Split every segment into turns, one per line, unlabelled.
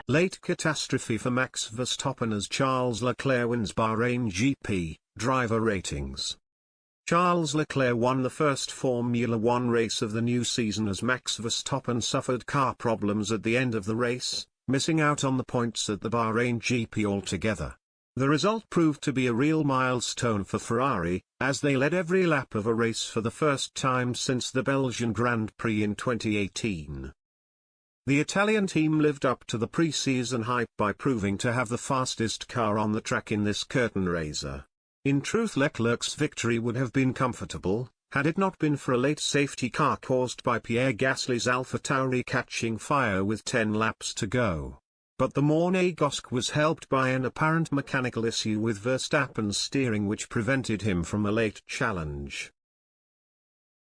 Late catastrophe for Max Verstappen as Charles Leclerc wins Bahrain GP, driver ratings. Charles Leclerc won the first Formula One race of the new season as Max Verstappen suffered car problems at the end of the race, missing out on the points at the Bahrain GP altogether. The result proved to be a real milestone for Ferrari, as they led every lap of a race for the first time since the Belgian Grand Prix in 2018. The Italian team lived up to the pre-season hype by proving to have the fastest car on the track in this curtain raiser. In truth, Leclerc's victory would have been comfortable, had it not been for a late safety car caused by Pierre Gasly's AlphaTauri catching fire with 10 laps to go. But the Monégasque was helped by an apparent mechanical issue with Verstappen's steering which prevented him from a late challenge.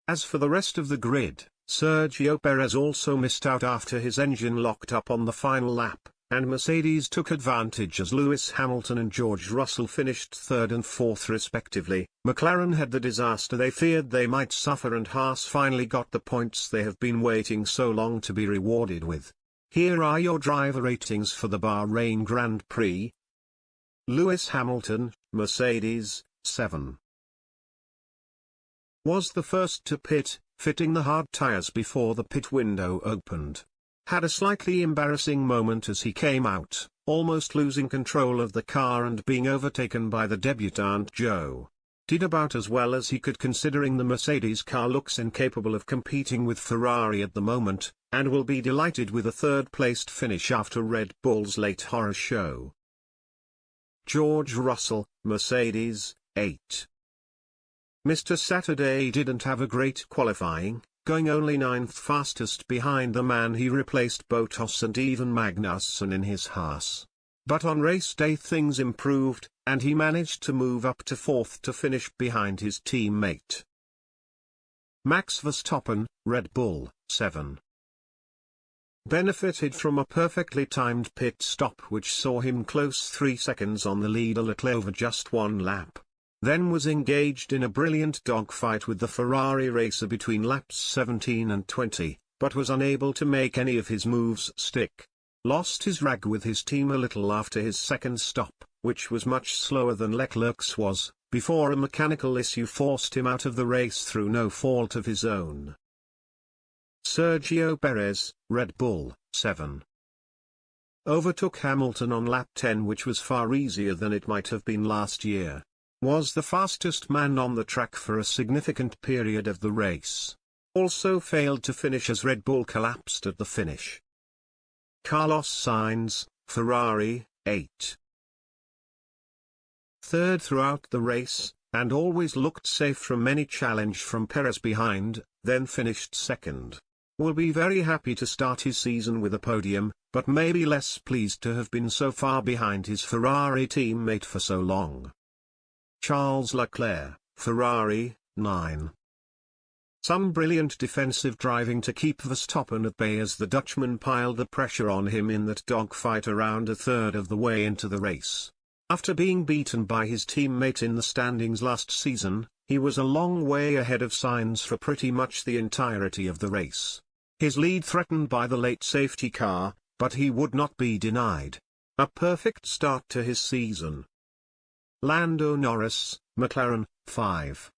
As for the rest of the grid, Sergio Perez also missed out after his engine locked up on the final lap, and Mercedes took advantage as Lewis Hamilton and George Russell finished third and fourth respectively. McLaren had the disaster they feared they might suffer, and Haas finally got the points they have been waiting so long to be rewarded with. Here are your driver ratings for the Bahrain Grand Prix. Lewis Hamilton, Mercedes, 7. Was the first to pit, fitting the hard tyres before the pit window opened. Had a slightly embarrassing moment as he came out, almost losing control of the car and being overtaken by the debutant Joe. Did about as well as he could considering the Mercedes car looks incapable of competing with Ferrari at the moment, and will be delighted with a third-placed finish after Red Bull's late horror show. George Russell, Mercedes, 8. Mr. Saturday didn't have a great qualifying, going only 9th fastest behind the man he replaced Bottas and even Magnussen in his Haas. But on race day things improved, and he managed to move up to 4th to finish behind his teammate. Max Verstappen, Red Bull, 7. Benefited from a perfectly timed pit stop which saw him close 3 seconds on the leader Leclerc over just one lap. Then was engaged in a brilliant dogfight with the Ferrari racer between laps 17 and 20, but was unable to make any of his moves stick. Lost his rag with his team a little after his second stop, which was much slower than Leclerc's was, before a mechanical issue forced him out of the race through no fault of his own. Sergio Perez, Red Bull, 7. Overtook Hamilton on lap 10, which was far easier than it might have been last year. Was the fastest man on the track for a significant period of the race. Also failed to finish as Red Bull collapsed at the finish. Carlos Sainz, Ferrari, 8. Third throughout the race, and always looked safe from any challenge from Perez behind, then finished second. Will be very happy to start his season with a podium, but may be less pleased to have been so far behind his Ferrari teammate for so long. Charles Leclerc, Ferrari, 9. Some brilliant defensive driving to keep Verstappen at bay as the Dutchman piled the pressure on him in that dogfight around a third of the way into the race. After being beaten by his teammate in the standings last season, he was a long way ahead of Sainz for pretty much the entirety of the race. His lead threatened by the late safety car, but he would not be denied. A perfect start to his season. Lando Norris, McLaren, 5.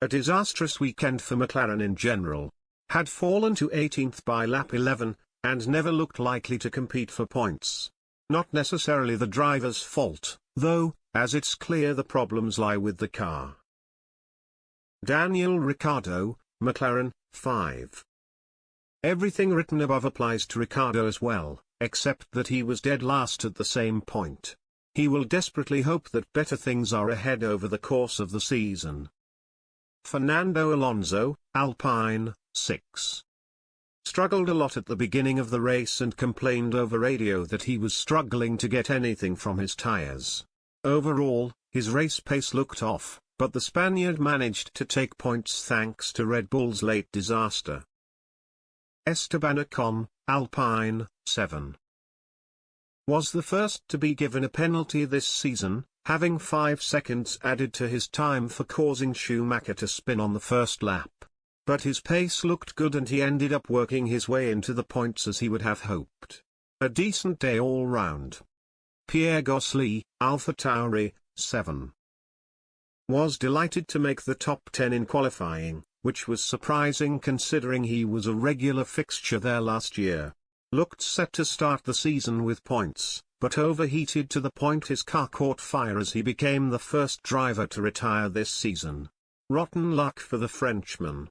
A disastrous weekend for McLaren in general. Had fallen to 18th by lap 11, and never looked likely to compete for points. Not necessarily the driver's fault, though, as it's clear the problems lie with the car. Daniel Ricciardo, McLaren, 5. Everything written above applies to Ricciardo as well, except that he was dead last at the same point. He will desperately hope that better things are ahead over the course of the season. Fernando Alonso, Alpine, 6. Struggled a lot at the beginning of the race and complained over radio that he was struggling to get anything from his tires. Overall, his race pace looked off, but the Spaniard managed to take points thanks to Red Bull's late disaster. Esteban Ocon, Alpine, 7. Was the first to be given a penalty this season, having 5 seconds added to his time for causing Schumacher to spin on the first lap. But his pace looked good and he ended up working his way into the points as he would have hoped. A decent day all round. Pierre Gasly, AlphaTauri, 7. Was delighted to make the top 10 in qualifying, which was surprising considering he was a regular fixture there last year. Looked set to start the season with points, but overheated to the point his car caught fire as he became the first driver to retire this season. Rotten luck for the Frenchman.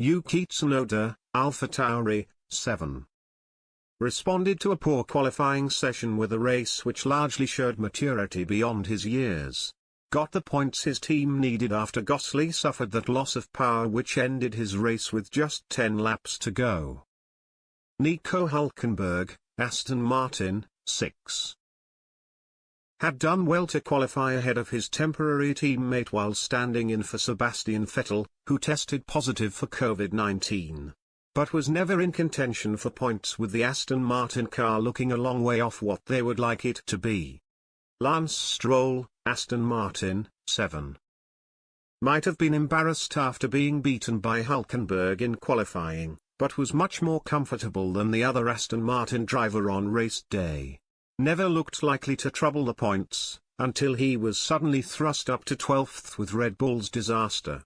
Yuki Tsunoda, AlphaTauri, 7. Responded to a poor qualifying session with a race which largely showed maturity beyond his years. Got the points his team needed after Gasly suffered that loss of power which ended his race with just 10 laps to go. Nico Hülkenberg, Aston Martin, 6. Had done well to qualify ahead of his temporary teammate while standing in for Sebastian Vettel, who tested positive for COVID-19. But was never in contention for points with the Aston Martin car looking a long way off what they would like it to be. Lance Stroll, Aston Martin, 7. Might have been embarrassed after being beaten by Hülkenberg in qualifying, but was much more comfortable than the other Aston Martin driver on race day. Never looked likely to trouble the points, until he was suddenly thrust up to 12th with Red Bull's disaster.